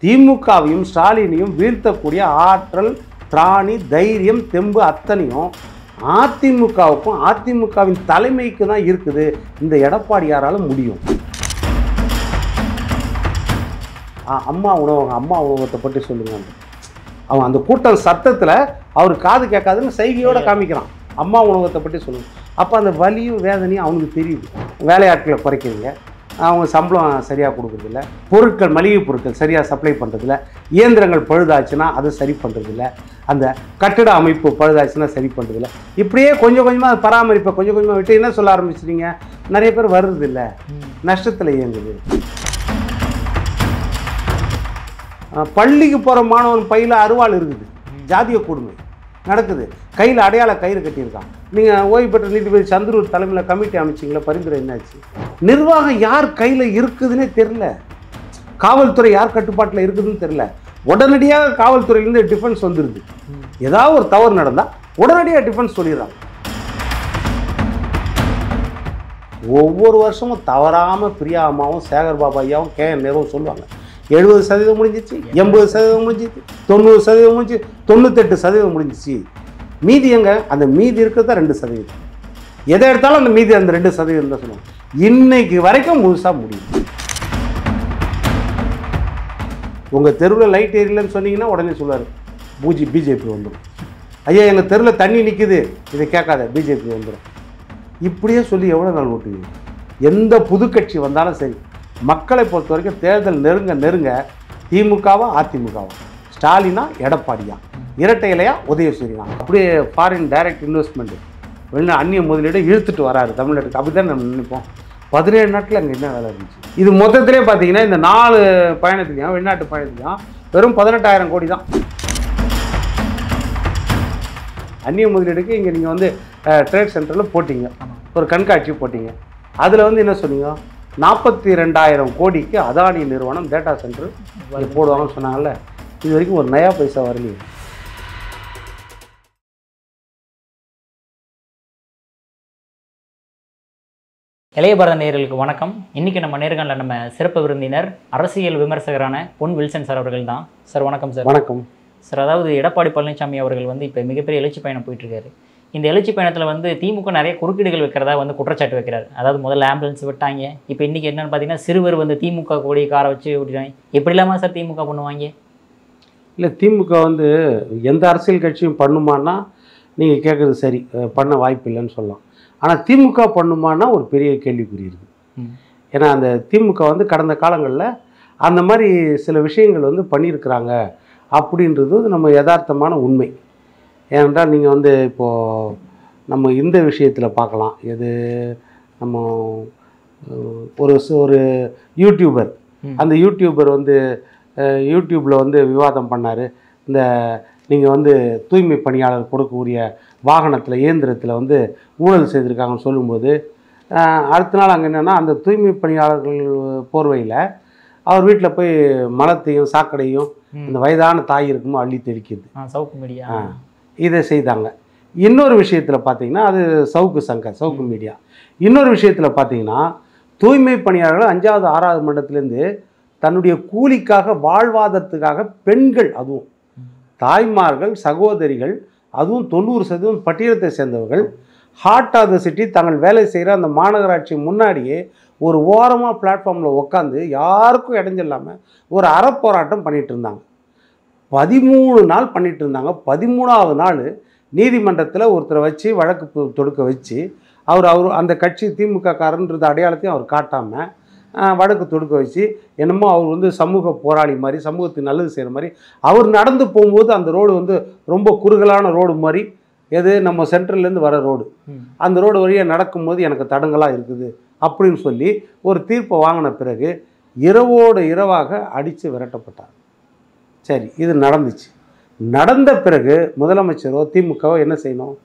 திமுகவையும் ஸ்டாலினையும் வீழ்த்தக்கூடிய ஆற்றல், திராணி, தைரியம், தெம்பு அத்தனையும் அதிமுகவுக்கும் அதிமுகவின் தலைமைக்கு தான் இருக்குது. இந்த எடப்பாடியாரால முடியும். அம்மா உணவகத்தை பற்றி சொல்லுங்க. அவன் அந்த கூட்டம் சத்தத்தில் அவர் காது கேட்காதுன்னு சைகையோடு காமிக்கிறான். அம்மா உணவகத்தை பற்றி சொல்லுங்க. அப்போ அந்த வலியும் வேதனையும் அவனுக்கு தெரியுது. வேலையாட்களை குறைக்கிறீங்க, அவங்க சம்பளம் சரியாக கொடுக்குறதில்ல, பொருட்கள், மளிகை பொருட்கள் சரியாக சப்ளை பண்ணுறதில்ல, இயந்திரங்கள் பழுதாச்சுன்னா அதை சரி பண்ணுறதில்ல, அந்த கட்டிட அமைப்பு பழுதாச்சுன்னா சரி பண்ணுறதில்ல. இப்படியே கொஞ்சம் கொஞ்சமாக பராமரிப்பை கொஞ்சம் கொஞ்சமாக விட்டு என்ன சொல்ல ஆரம்பிச்சிட்டீங்க, நிறைய பேர் வர்றதில்ல, நஷ்டத்தில் இயங்குது. பள்ளிக்கு போகிற மாணவன் பையில் அருவாள் இருக்குது, ஜாதிய கொடுமை நடக்குது, கையில் அடையாள கயிறு கட்டியிருக்கான். நீங்கள் ஓய்வு பெற்ற நீதிபதி சந்திரூர் தலைமையில் கமிட்டி அமைச்சிங்களா, பரிந்துரை என்னாச்சு? நிர்வாகம் யார் கையில் இருக்குதுன்னே தெரில, காவல்துறை யார் கட்டுப்பாட்டில் இருக்குதுன்னு தெரில. உடனடியாக காவல்துறையிலேருந்து டிஃபென்ஸ் வந்துடுது. ஏதாவது ஒரு தவறு நடந்தால் உடனடியாக டிஃபென்ஸ் சொல்லிடுறாங்க. ஒவ்வொரு வருஷமும் தவறாமல் பிரியா அம்மாவும் சேகர் பாபா ஐயாவும் KN நேருவும் சொல்லுவாங்க, 70% முடிஞ்சிச்சு, 80% முடிஞ்சிச்சு, 90% முடிஞ்சு, 98% முடிஞ்சிச்சு. மீதி எங்கே? அந்த மீதி இருக்கிறது தான் 2%. எதை எடுத்தாலும் அந்த மீதி அந்த 2% தான் சொல்லுவாங்க. இன்னைக்கு வரைக்கும் முழுசாக முடியும். உங்கள் தெருவில் லைட் ஏரியலன்னு சொன்னீங்கன்னா உடனே சொல்லுவார், பிஜேபி வந்துடும். ஐயா எங்கள் தெருவில் தண்ணி நிற்குது, இதை கேட்காத, பிஜேபி வந்துடும். இப்படியே சொல்லி எவ்வளோ நாள் ஓட்டுவீங்க? எந்த புது கட்சி வந்தாலும் சரி, மக்களை பொறுத்த வரைக்கும் தேர்தல் நெருங்க திமுகவா அதிமுகவா, ஸ்டாலினா எடப்பாடியா, இரட்டை இலையா உதயசூரியனா, அப்படியே ஃபாரின் டைரக்ட் இன்வெஸ்ட்மெண்ட், வெளிநாடு அந்நிய முதலீடு இழுத்துட்டு வராரு தமிழ்நாட்டுக்கு. அப்படி தான் நம்ம நினைப்போம். 17 நாட்டில் அங்கே என்ன வேலை இருந்துச்சு? இது மொத்தத்திலே பார்த்தீங்கன்னா இந்த 4 பயணத்துலையும், வெளிநாட்டு பயணத்துலையும் வெறும் 18,000 கோடி தான். அந்நிய முதலீடுக்கு இங்கே நீங்கள் வந்து ட்ரேட் சென்டரில் போட்டிங்க, ஒரு கண்காட்சி போட்டிங்க. அதில் வந்து என்ன சொன்னீங்க, 42,000 கோடிக்கு அதானி நிறுவனம் டேட்டா சென்டர் போடுவாங்கன்னு சொன்னாங்கல்ல. இது வரைக்கும் ஒரு நயா பைசா வரலையே. இளைய பாரத நேயர்களுக்கு வணக்கம். இன்றைக்கி நம்ம நேர்காணலில் நம்ம சிறப்பு விருந்தினர் அரசியல் விமர்சகரான பொன் வில்சன் சார் அவர்கள் தான். சார் வணக்கம் சார். வணக்கம் சார். அதாவது எடப்பாடி பழனிசாமி அவர்கள் வந்து இப்போ மிகப்பெரிய எழுச்சி பயணம் போயிட்டுருக்காரு. இந்த எழுச்சி பயணத்தில் வந்து திமுக நிறைய குறுக்கீடுகள் வைக்கிறதா வந்து குற்றச்சாட்டு வைக்கிறார். அதாவது முதல்ல ஆம்புலன்ஸ் விட்டாங்க, இப்போ இன்றைக்கி என்னென்னு பார்த்தீங்கன்னா சிறுவர் வந்து திமுக கூடிய காரை வச்சு விட்டுட்டாங்க. எப்படி இல்லாமல் சார் திமுக பண்ணுவாங்க? இல்லை, திமுக வந்து எந்த அரசியல் கட்சியும் பண்ணுமான்னா நீங்கள் கேட்குறது சரி, பண்ண வாய்ப்பு இல்லைன்னு சொல்லலாம். ஆனால் திமுக பண்ணுமானா ஒரு பெரிய கேள்விக்குறி இருக்குது. ஏன்னா அந்த திமுக வந்து கடந்த காலங்களில் அந்த மாதிரி சில விஷயங்கள் வந்து பண்ணியிருக்கிறாங்க அப்படின்றது நம்ம யதார்த்தமான உண்மை. ஏனென்றால் நீங்கள் வந்து இப்போது நம்ம இந்த விஷயத்தில் பார்க்கலாம். எது நம்ம ஒரு யூடியூபர், அந்த யூடியூபர் வந்து யூடியூப்பில் வந்து விவாதம் பண்ணார். இந்த நீங்கள் வந்து தூய்மை பணியாளர் கொடுக்கக்கூடிய வாகனத்தில், இயந்திரத்தில் வந்து ஊழல் செய்திருக்காங்கன்னு சொல்லும்போது, அடுத்த நாள் அங்கே என்னென்னா அந்த தூய்மை பணியாளர்கள் போர்வையில் அவர் வீட்டில் போய் மலத்தையும் சாக்கடையும் அந்த வயதான தாய் இருக்குமோ அள்ளி தெளிக்குது. சவுக்கு மீடியா இதை செய்தாங்க. இன்னொரு விஷயத்தில் பார்த்தீங்கன்னா அது சவுக்கு மீடியா. இன்னொரு விஷயத்தில் பார்த்தீங்கன்னா தூய்மை பணியாளர்கள் 5வது 6வது மண்டலத்திலேருந்து தன்னுடைய கூலிக்காக, வாழ்வாதாரத்துக்காக பெண்கள், அதுவும் தாய்மார்கள், சகோதரிகள், அதுவும் 90% பட்டியலத்தை சேர்ந்தவர்கள், ஹார்ட் ஆஃப் த சிட்டி தாங்கள் வேலை செய்கிற அந்த மாநகராட்சி முன்னாடியே ஒரு ஓரமாக பிளாட்ஃபார்மில் உட்காந்து யாருக்கும் இடைஞ்சில்லாமல் ஒரு அறப்போராட்டம் பண்ணிகிட்டு இருந்தாங்க. 13 நாள் பண்ணிகிட்டு இருந்தாங்க. 13வது நாள் நீதிமன்றத்தில் ஒருத்தரை வச்சு வழக்கு தொடுக்க வச்சு அவர் அந்த கட்சி திமுக காரன்றது அடையாளத்தையும் அவர் காட்டாமல் வழக்கு தொடுக்க வச்சு என்னமோ அவர் வந்து சமூக போராளி மாதிரி, சமூகத்துக்கு நல்லது செய்கிற மாதிரி அவர் நடந்து போகும்போது அந்த ரோடு வந்து ரொம்ப குறுகலான ரோடு மாதிரி, எது நம்ம சென்ட்ரல்லேருந்து வர ரோடு, அந்த ரோடு வழியாக நடக்கும்போது எனக்கு தடங்களாக இருக்குது அப்படின்னு சொல்லி ஒரு தீர்ப்பை வாங்கின பிறகு இரவோடு இரவாக அடித்து விரட்டப்பட்டார். சரி, இது நடந்துச்சு. நடந்த பிறகு முதலமைச்சரோ திமுகவோ என்ன செய்யணும்?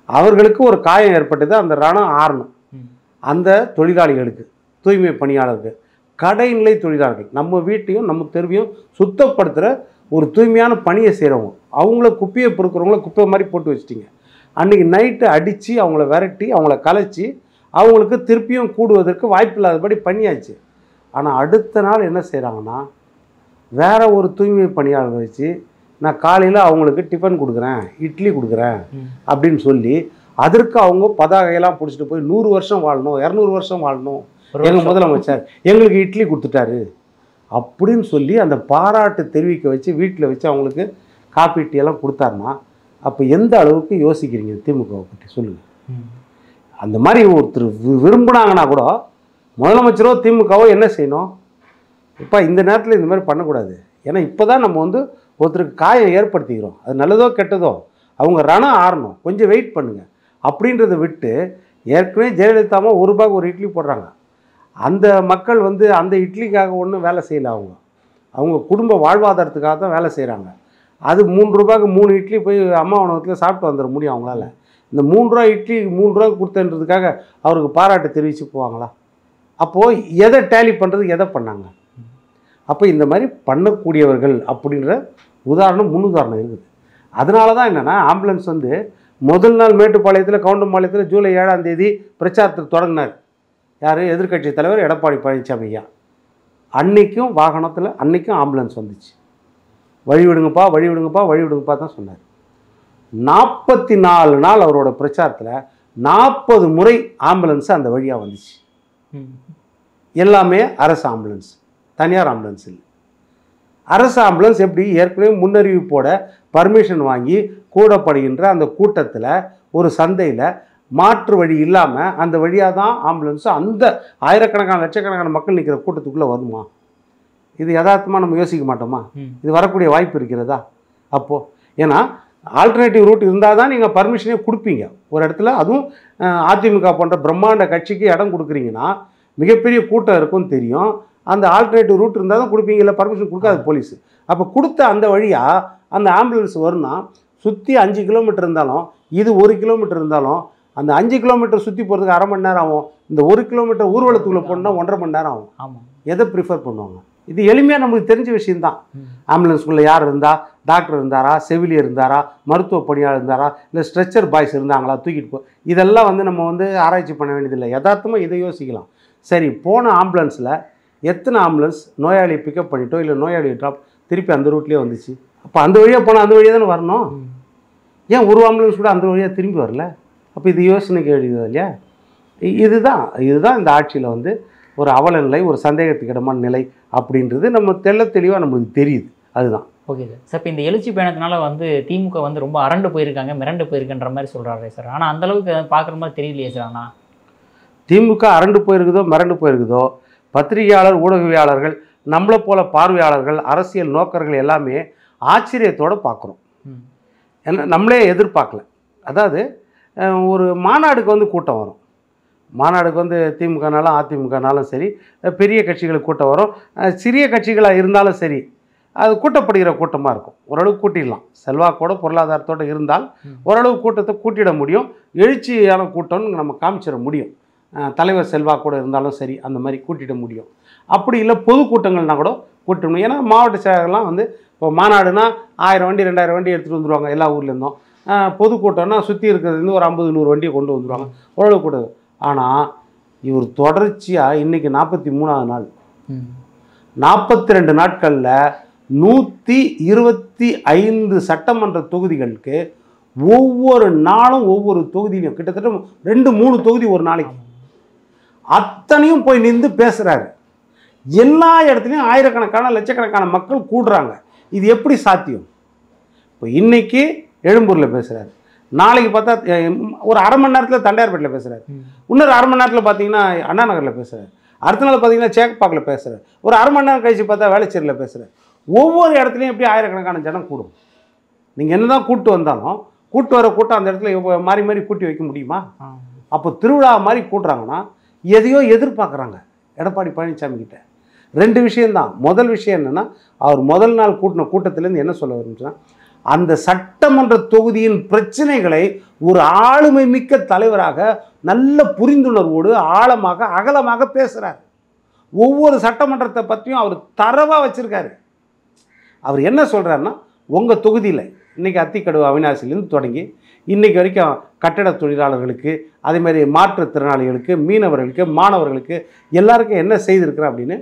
அவர்களுக்கு ஒரு காயம் ஏற்பட்டது, அந்த ரணம் ஆறணும். அந்த தொழிலாளிகளுக்கு, தூய்மை பணியாளர்கள், கடைநிலை தொழிலாளர்கள், நம்ம வீட்டையும் நம்ம தெருவையும் சுத்தப்படுத்துகிற ஒரு தூய்மையான பணியை செய்கிறவங்க, அவங்கள குப்பையை பொறுக்கிறவங்கள குப்பை மாதிரி போட்டு வச்சிட்டிங்க. அன்றைக்கி நைட்டு அடித்து அவங்கள விரட்டி அவங்கள கலைச்சி அவங்களுக்கு திருப்பியும் கூடுவதற்கு வாய்ப்பு இல்லாதபடி பண்ணியாச்சு. ஆனால் அடுத்த நாள் என்ன செய்கிறாங்கன்னா, வேற ஒரு தூய்மை பணியாளர் வச்சு நான் காலையில் அவங்களுக்கு டிஃபன் கொடுக்குறேன், இட்லி கொடுக்குறேன் அப்படின்னு சொல்லி அதற்கு அவங்க பதாகையெல்லாம் பிடிச்சிட்டு போய் 100 வருஷம் வாழணும், 200 வருஷம் வாழணும், எங்கள் முதலமைச்சர் எங்களுக்கு இட்லி கொடுத்துட்டாரு அப்படின்னு சொல்லி அந்த பாராட்டு தெரிவிக்க வச்சு வீட்டில் வச்சு அவங்களுக்கு காப்பி டீ எல்லாம் கொடுத்தாருன்னா அப்போ எந்த அளவுக்கு யோசிக்கிறீங்க திமுகவை பற்றி சொல்லுங்கள். அந்த மாதிரி ஒருத்தர் விரும்புனாங்கன்னா கூட முதலமைச்சரோ திமுகவோ என்ன செய்யணும்? இப்போ இந்த நேரத்தில் இந்த மாதிரி பண்ணக்கூடாது. ஏன்னா இப்போ தான் நம்ம வந்து ஒருத்தருக்கு காயம் ஏற்படுத்திக்கிறோம். அது நல்லதோ கெட்டதோ அவங்க ரணம் ஆறணும், கொஞ்சம் வெயிட் பண்ணுங்கள் அப்படின்றத விட்டு ஏற்கனவே ஜெயலலிதாமா ₹1 ஒரு இட்லி போடுறாங்க. அந்த மக்கள் வந்து அந்த இட்லிக்காக ஒன்றும் வேலை செய்யலை. அவங்க குடும்ப வாழ்வாதாரத்துக்காக தான் வேலை செய்கிறாங்க. அது ₹3 3 இட்லி போய் அம்மா உணவகத்தில் சாப்பிட்டு வந்துட முடியும் அவங்களால. இந்த ₹3 இட்லி ₹3 கொடுத்தன்றதுக்காக அவருக்கு பாராட்டு தெரிவித்து போவாங்களா? அப்போது எதை டேலி பண்ணுறதுக்கு எதை பண்ணாங்க? அப்போ இந்த மாதிரி பண்ணக்கூடியவர்கள் அப்படின்ற உதாரணம் முன்னுதாரணம் இருக்குது. அதனால தான் என்னென்னா ஆம்புலன்ஸ் வந்து முதல் நாள் மேட்டுப்பாளையத்தில் கவுண்டம்பாளையத்தில் ஜூலை 7ஆம் தேதி பிரச்சாரத்துக்கு தொடங்கினார். யார்? எதிர்க்கட்சி தலைவர் எடப்பாடி பழனிசாமி ஐயா. அன்றைக்கும் வாகனத்தில் அன்றைக்கும் ஆம்புலன்ஸ் வந்துச்சு. வழி விடுங்கப்பா வழி விடுங்கப்பா வழி விடுங்கப்பா தான் சொன்னார். 44 நாள் அவரோட பிரச்சாரத்தில் 40 முறை ஆம்புலன்ஸ் அந்த வழியாக வந்துச்சு. எல்லாமே அரசு ஆம்புலன்ஸ், தனியார் ஆம்புலன்ஸ் இல்லை. அரசு ஆம்புலன்ஸ் எப்படி ஏற்கனவே முன்னறிவிப்போட பர்மிஷன் வாங்கி கூடப்படுகின்ற அந்த கூட்டத்தில் ஒரு சந்தையில் மாற்று வழி இல்லாமல் அந்த வழியாக தான் ஆம்புலன்ஸு அந்த ஆயிரக்கணக்கான லட்சக்கணக்கான மக்கள் நிற்கிற கூட்டத்துக்குள்ளே வருமா? இது யதார்த்தமாக நம்ம யோசிக்க மாட்டோமா? இது வரக்கூடிய வாய்ப்பு இருக்கிறதா? அப்போது ஏன்னா ஆல்டர்னேட்டிவ் ரூட் இருந்தால் தான் நீங்கள் பர்மிஷனே கொடுப்பீங்க ஒரு இடத்துல. அதுவும் அதிமுக போன்ற பிரம்மாண்ட கட்சிக்கு இடம் கொடுக்குறீங்கன்னா மிகப்பெரிய கூட்டம் இருக்கும்னு தெரியும். அந்த ஆல்டர்னேட்டிவ் ரூட் இருந்தால் தான் கொடுப்பீங்க, இல்லை பர்மிஷன் கொடுக்காது போலீஸ். அப்போ கொடுத்த அந்த வழியாக அந்த ஆம்புலன்ஸ் வரும்னா சுற்றி 5 கிலோமீட்டர் இருந்தாலும் இது 1 கிலோமீட்டர் இருந்தாலும் அந்த 5 கிலோமீட்டர் சுற்றி போகிறதுக்கு அரை மணி நேரம் ஆகும். இந்த 1 கிலோமீட்டர் ஊர்வலத்துக்குள்ளே போனால் 1.5 மணி நேரம் ஆகும். ஆமாம். எதை ப்ரிஃபர் பண்ணுவாங்க? இது எளிமையாக நம்மளுக்கு தெரிஞ்ச விஷயம்தான். ஆம்புலன்ஸ்குள்ளே யார் இருந்தால், டாக்டர் இருந்தாரா, செவிலியர் இருந்தாரா, மருத்துவ பணியாளர் இருந்தாரா, இல்லை ஸ்ட்ரெச்சர் பாய்ஸ் இருந்தாங்களா தூக்கிட்டு போ, இதெல்லாம் வந்து நம்ம வந்து ஆராய்ச்சி பண்ண வேண்டியதில்லை. யதார்த்தமாக இதை யோசிக்கலாம். சரி, போன ஆம்புலன்ஸில் எத்தனை ஆம்புலன்ஸ் நோயாளியை பிக்கப் பண்ணிட்டோ இல்லை நோயாளியை ட்ராப் திருப்பி அந்த ரூட்லேயே வந்துச்சு? அப்போ அந்த வழியாக போனால் அந்த வழியாக தானே வரணும். ஏன் ஒரு ஆம்புலன்ஸ் கூட அந்த வழியாக திரும்பி வரல? அப்போ இது யோசனைக்கு எழுதுது இல்லையா? இதுதான் இந்த ஆட்சியில் வந்து ஒரு அவல நிலை, ஒரு சந்தேகத்துக்கு இடமான நிலை அப்படின்றது நம்ம தெளிவாக நம்மளுக்கு தெரியுது. அதுதான். Okay sir. சார், இப்போ இந்த எழுச்சி பயணத்தினால வந்து திமுக வந்து ரொம்ப அரண்டு போயிருக்காங்க, மிரண்டு போயிருக்குன்ற மாதிரி சொல்கிறாரு சார். ஆனால் அந்தளவுக்கு பார்க்குற மாதிரி தெரியலையே சார். ஆனால் திமுக அரண்டு போயிருக்குதோ மிரண்டு போயிருக்குதோ, பத்திரிகையாளர், ஊடகவியாளர்கள், நம்மளை போல பார்வையாளர்கள், அரசியல் நோக்கர்கள் எல்லாமே ஆச்சரியத்தோடு பார்க்குறோம். ஏன்னா நம்மளே எதிர்பார்க்கல. அதாவது ஒரு மாநாடுக்கு வந்து கூட்டம் வரும். மாநாடுக்கு வந்து திமுகனாலும் அதிமுகனாலும் சரி, பெரிய கட்சிகளுக்கு கூட்டம் வரும். சிறிய கட்சிகளாக இருந்தாலும் சரி, அது கூட்டப்படுகிற கூட்டமாக இருக்கும். ஓரளவு கூட்டிடலாம். செல்வாக்கோட பொருளாதாரத்தோடு இருந்தால் ஓரளவு கூட்டத்தை கூட்டிட முடியும். எழுச்சியான கூட்டம்னு நம்ம காமிச்சிட முடியும். தலைவர் செல்வாக்கோடு இருந்தாலும் சரி, அந்த மாதிரி கூட்டிட முடியும். அப்படி இல்லை பொதுக்கூட்டங்கள்னா கூட கூட்ட முடியும். ஏன்னா மாவட்ட செயலர்கள்லாம் வந்து இப்போ மாநாடுனா 1000 வண்டி 2000 வண்டி எடுத்துகிட்டு வந்துடுவாங்க எல்லா ஊர்லேருந்தும். பொதுக்கூட்டம்னா சுற்றி இருக்கிறதுலேருந்து ஒரு 50-100 வண்டியை கொண்டு வந்துடுவாங்க. ஓரளவு கூட்டம். ஆனால் இவர் தொடர்ச்சியாக இன்றைக்கி 43ஆவது நாள், 42 நாட்களில் 125 சட்டமன்ற தொகுதிகளுக்கு ஒவ்வொரு நாளும் ஒவ்வொரு தொகுதியிலையும் கிட்டத்தட்ட 2-3 தொகுதி ஒரு நாளைக்கு அத்தனையும் போய் நின்று பேசுகிறாரு. எல்லா இடத்துலையும் ஆயிரக்கணக்கான லட்சக்கணக்கான மக்கள் கூடுறாங்க. இது எப்படி சாத்தியம்? இப்போ இன்றைக்கி எழும்பூரில் பேசுகிறாரு, நாளைக்கு பார்த்தா ஒரு அரை மணி நேரத்தில் தண்டையார்பேட்டில் பேசுகிறாரு, இன்னொரு அரை மணி நேரத்தில் பார்த்தீங்கன்னா அண்ணா நகரில் பேசுகிறார், அடுத்த நாள் பார்த்தீங்கன்னா சேக்கப்பாக்கில் பேசுகிறார், ஒரு அரை மணி நேரம் கழிச்சு பார்த்தா வேளச்சேரியில் பேசுகிறார். ஒவ்வொரு இடத்துலையும் எப்படி ஆயிரக்கணக்கான ஜனம் கூடும். நீங்கள் என்ன தான் கூட்டு வந்தாலும் கூட்டு வர கூட்டம் அந்த இடத்துல மாறி மாறி கூட்டி வைக்க முடியுமா? அப்போ திருவிழா மாதிரி கூட்டுறாங்கன்னா எதையோ எதிர்பார்க்குறாங்க எடப்பாடி பழனிசாமி கிட்ட. 2 விஷயம்தான். முதல் விஷயம் என்னென்னா, அவர் முதல் நாள் கூட்டின கூட்டத்திலேருந்து என்ன சொல்ல வரும்னா, அந்த சட்டமன்ற தொகுதியின் பிரச்சனைகளை ஒரு ஆளுமை மிக்க தலைவராக நல்ல புரிந்துணர்வோடு ஆழமாக அகலமாக பேசுகிறார். ஒவ்வொரு சட்டமன்றத்தை பற்றியும் அவர் தரவாக வச்சுருக்காரு. அவர் என்ன சொல்கிறாருன்னா, உங்கள் தொகுதியில் இன்றைக்கி அத்திக்கடவு அவினாசிலேருந்து தொடங்கி இன்றைக்கி வரைக்கும் கட்டட தொழிலாளர்களுக்கு, அதேமாதிரி மாற்றுத்திறனாளிகளுக்கு, மீனவர்களுக்கு, மாணவர்களுக்கு எல்லாருக்கும் என்ன செய்திருக்கிறேன் அப்படின்னு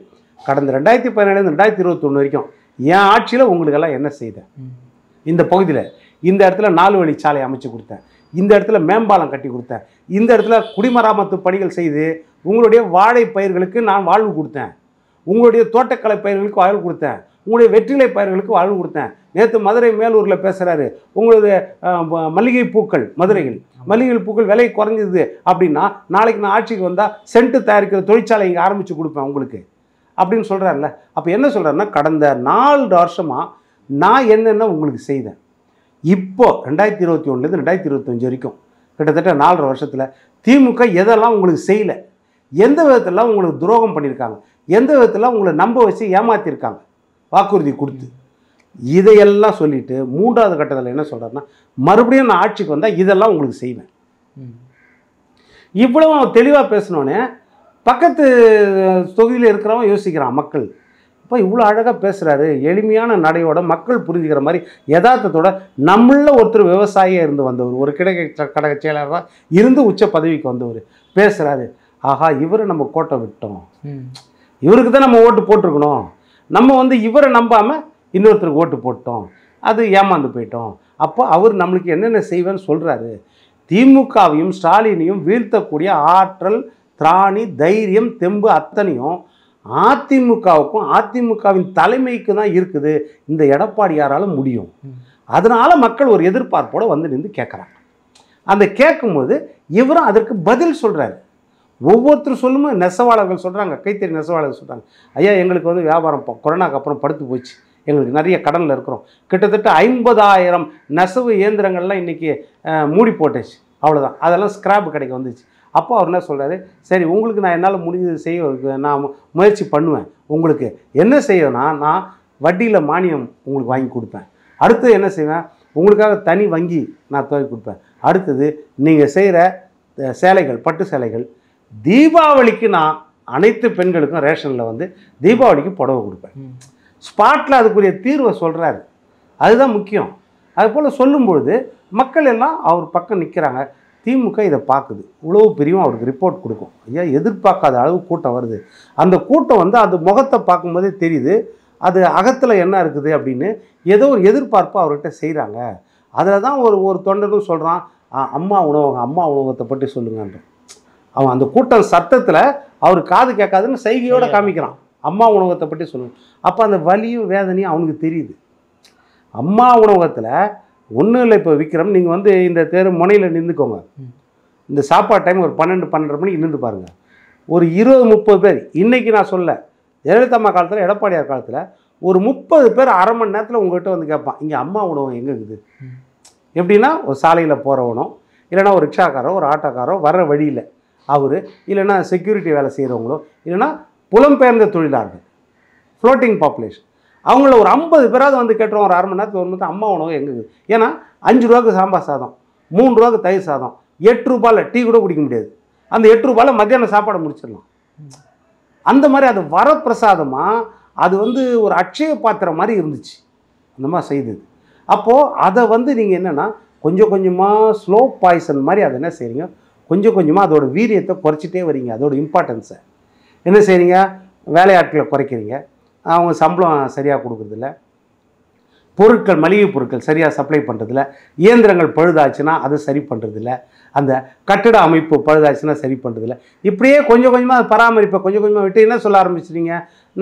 கடந்த 2017 2021 வரைக்கும் என் ஆட்சியில் உங்களுக்கெல்லாம் என்ன செய்தேன், இந்த பகுதியில் இந்த இடத்துல 4 வழி சாலை அமைச்சு கொடுத்தேன், இந்த இடத்துல மேம்பாலம் கட்டி கொடுத்தேன், இந்த இடத்துல குடிமராமத்து பணிகள் செய்து உங்களுடைய வாழை பயிர்களுக்கு நான் வாழ்வு கொடுத்தேன், உங்களுடைய தோட்டக்கலை பயிர்களுக்கு வாழ்வு கொடுத்தேன், உங்களுடைய வெற்றிலை பயிர்களுக்கு வாழ்வு கொடுத்தேன். நேற்று மதுரை மேலூரில் பேசுகிறாரு, உங்களுடைய மல்லிகை பூக்கள், மதுரையில் மல்லிகை பூக்கள் விலை குறைஞ்சிது அப்படின்னா நாளைக்கு நான் ஆட்சிக்கு வந்தால் சென்ட்டு தயாரிக்கிற தொழிற்சாலை இங்கே ஆரம்பித்து கொடுப்பேன் உங்களுக்கு அப்படின்னு சொல்கிறாருல்ல. அப்போ என்ன சொல்கிறாருன்னா, கடந்த 4 வருஷமாக நான் என்னென்ன உங்களுக்கு செய்தேன், இப்போ 2021லேருந்து 2025 வரைக்கும் கிட்டத்தட்ட 4.5 வருஷத்தில் திமுக எதெல்லாம் உங்களுக்கு செய்யலை, எந்த விதத்திலாம் உங்களுக்கு துரோகம் பண்ணியிருக்காங்க, எந்த விதத்தில் உங்களை நம்ப வச்சு ஏமாற்றிருக்காங்க வாக்குறுதி கொடுத்து, இதையெல்லாம் சொல்லிவிட்டு 3வது கட்டத்தில் என்ன சொல்கிறாருன்னா, மறுபடியும் நான் ஆட்சிக்கு வந்தால் இதெல்லாம் உங்களுக்கு செய்வேன். இவ்வளவு தெளிவாக பேசினோன்னே பக்கத்து தொகுதியில் இருக்கிறவன் யோசிக்கிறான், மக்கள் இப்போ இவ்வளோ அழகாக பேசுகிறாரு, எளிமையான நடையோட மக்கள் புரிஞ்சுக்கிற மாதிரி யதார்த்தத்தோட, நம்மள ஒருத்தர் விவசாயியாக இருந்து வந்தவர், ஒரு கடக செயலாளராக இருந்து உச்ச பதவிக்கு வந்தவர் பேசுகிறாரு, ஆஹா இவரை நம்ம கோட்டை விட்டோம், இவருக்கு தான் நம்ம ஓட்டு போட்டிருக்கணும், நம்ம இவரை நம்பாமல் இன்னொருத்தருக்கு ஓட்டு போட்டோம், அது ஏமாந்து போயிட்டோம், அப்போ அவர் நம்மளுக்கு என்னென்ன செய்வேன்னு சொல்கிறாரு. திமுகவையும் ஸ்டாலினையும் வீழ்த்தக்கூடிய ஆற்றல், திராணி, தைரியம், தெம்பு அத்தனையும் அதிமுகவுக்கும் அதிமுகவின் தலைமைக்கு தான் இருக்குது. இந்த எடப்பாடியாரால் முடியும். அதனால் மக்கள் ஒரு எதிர்பார்ப்போடு நின்று கேட்குறாங்க. அந்த கேட்கும்போது இவரும் அதற்கு பதில் சொல்கிறாரு. ஒவ்வொருத்தரும் சொல்லும்போது நெசவாளர்கள் சொல்கிறாங்க, கைத்தறி நெசவாளர்கள் சொல்கிறாங்க, ஐயா எங்களுக்கு வியாபாரம் கொரோனாக்கு அப்புறம் படுத்து போச்சு, எங்களுக்கு நிறைய கடனில் இருக்கிறோம், கிட்டத்தட்ட 50,000 நெசவு இயந்திரங்கள்லாம் இன்றைக்கி மூடி போட்டுச்சு, அவ்வளோதான், அதெல்லாம் ஸ்கிராப் கிடைக்க வந்துச்சு. அப்போ அவர் என்ன சொல்கிறாரு, சரி உங்களுக்கு நான் என்னால் முடிஞ்சது செய்ய நான் முயற்சி பண்ணுவேன், உங்களுக்கு என்ன செய்யணும்னா நான் வட்டியில் மானியம் உங்களுக்கு வாங்கி கொடுப்பேன், அடுத்தது என்ன செய்வேன், உங்களுக்காக தனி வங்கி நான் துவக்கி கொடுப்பேன், அடுத்தது நீங்கள் செய்கிற சேலைகள், பட்டு சேலைகள், தீபாவளிக்கு நான் அனைத்து பெண்களுக்கும் ரேஷனில் தீபாவளிக்கு புடவை கொடுப்பேன். ஸ்பாட்டில் அதுக்குரிய தீர்வை சொல்கிறாரு. அதுதான் முக்கியம். அதுபோல் சொல்லும்பொழுது மக்கள் எல்லாம் அவர் பக்கம் நிற்கிறாங்க. திமுக இதை பார்க்குது, இவ்வளோ பெரியும் அவருக்கு ரிப்போர்ட் கொடுக்கும். ஐயா எதிர்பார்க்காத அளவு கூட்டம் வருது. அந்த கூட்டம் அந்த முகத்தை பார்க்கும்போதே தெரியுது அது அகத்தில் என்ன இருக்குது அப்படின்னு. ஏதோ ஒரு எதிர்பார்ப்பு அவர்கிட்ட செய்கிறாங்க. அதில் தான் ஒரு தொண்டனும் சொல்கிறான், அம்மா உணவகத்தை பற்றி சொல்லுங்கன்ற. அவன் அந்த கூட்டம் சத்தத்தில் அவர் காது கேட்காதுன்னு சைகையோடு காமிக்கிறான், அம்மா உணவகத்தை பற்றி சொல்லுங்க. அப்போ அந்த வலியும் வேதனையும் அவனுக்கு தெரியுது. அம்மா உணவகத்தில் ஒன்றும் இல்லை, இப்போ விக்ரம் நீங்கள் இந்த தேர் முனையில் நின்றுக்கோங்க, இந்த சாப்பாடு டைம் ஒரு 12-12:30 மணிக்கு நின்று பாருங்கள், ஒரு 20-30 பேர். இன்றைக்கி நான் சொல்ல, ஜெயலலிதா காலத்தில், எடப்பாடியார் காலத்தில் ஒரு 30 பேர் அரை மணி நேரத்தில் உங்கள்கிட்ட கேட்பான், இங்கே அம்மா உணவகம் எங்கே இருக்குது. எப்படின்னா ஒரு சாலையில் போகிறவனோ, இல்லைனா ஒரு ரிக்ஷாக்காரோ, ஒரு ஆட்டோக்காரோ வர்ற வழியில் அவர், இல்லைனா செக்யூரிட்டி வேலை செய்கிறவங்களோ, இல்லைனா புலம்பெயர்ந்த தொழிலாளர்கள், ஃப்ளோட்டிங் பாப்புலேஷன், அவங்கள ஒரு 50 பேராவது கேட்டுருவோம் ஒரு அரை மணி நேரத்தில் வரும்போது அம்மா உணவு எங்கே இருக்குது. ஏன்னா 5 ரூபாய்க்கு சாம்பார் சாதம், 3 ரூபாய்க்கு தயிர் சாதம், 8 ரூபாயில் டீ கூட குடிக்க முடியாது, அந்த 8 ரூபாயில் மத்தியானம் சாப்பாடை முடிச்சிடலாம். அந்த மாதிரி அது வரப்பிரசாதமாக அது ஒரு அட்சய பாத்திரம் மாதிரி இருந்துச்சு அந்த மாதிரி செய்தது. அப்போது அதை நீங்கள் என்னென்னா கொஞ்சம் கொஞ்சமாக ஸ்லோ பாய்சன் மாதிரி அதை என்ன செய்கிறீங்க, கொஞ்சம் கொஞ்சமாக அதோட வீரியத்தை குறைச்சிட்டே வரீங்க. அதோட இம்பார்ட்டன்ஸை என்ன செய்கிறீங்க, வேலையாட்களை குறைக்கிறீங்க, அவங்க சம்பளம் சரியாக கொடுக்குறதில்ல, பொருட்கள், மளிகை பொருட்கள் சரியாக சப்ளை பண்ணுறதில்ல, இயந்திரங்கள் பழுதாச்சுன்னா அதை சரி பண்ணுறதில்ல, அந்த கட்டிட அமைப்பு பழுதாச்சுன்னா சரி பண்ணுறதில்ல. இப்படியே கொஞ்சம் கொஞ்சமாக பராமரிப்பை கொஞ்சம் கொஞ்சமாக விட்டு என்ன சொல்ல ஆரம்பிச்சிட்டீங்க,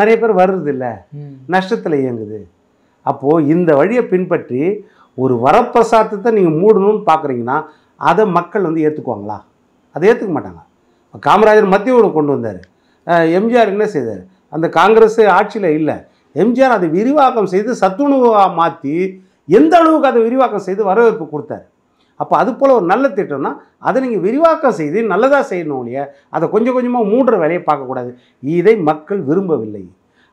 நிறைய பேர் வர்றதில்ல, நஷ்டத்தில் இயங்குது. அப்போது இந்த வழியை பின்பற்றி ஒரு வரப்பிரசாதத்தை நீங்கள் மூடணும்னு பார்க்குறீங்கன்னா அதை மக்கள் ஏற்றுக்குவாங்களா? அதை ஏற்றுக்க மாட்டாங்க. காமராஜர் மத்திய உணவு கொண்டு வந்தார், எம்ஜிஆர் என்ன செய்தார், அந்த காங்கிரஸ் ஆட்சியில் இல்லை, எம்ஜிஆர் அதை விரிவாக்கம் செய்து சத்துணவாக மாற்றி எந்த அளவுக்கு அதை விரிவாக்கம் செய்து வரவேற்பு கொடுத்தார். அப்போ அது போல் ஒரு நல்ல திட்டம்னா அதை நீங்கள் விரிவாக்கம் செய்து நல்லதாக செய்யணும் இல்லையா, அதை கொஞ்சம் கொஞ்சமாக மூடுற வேலையை பார்க்கக்கூடாது. இதை மக்கள் விரும்பவில்லை.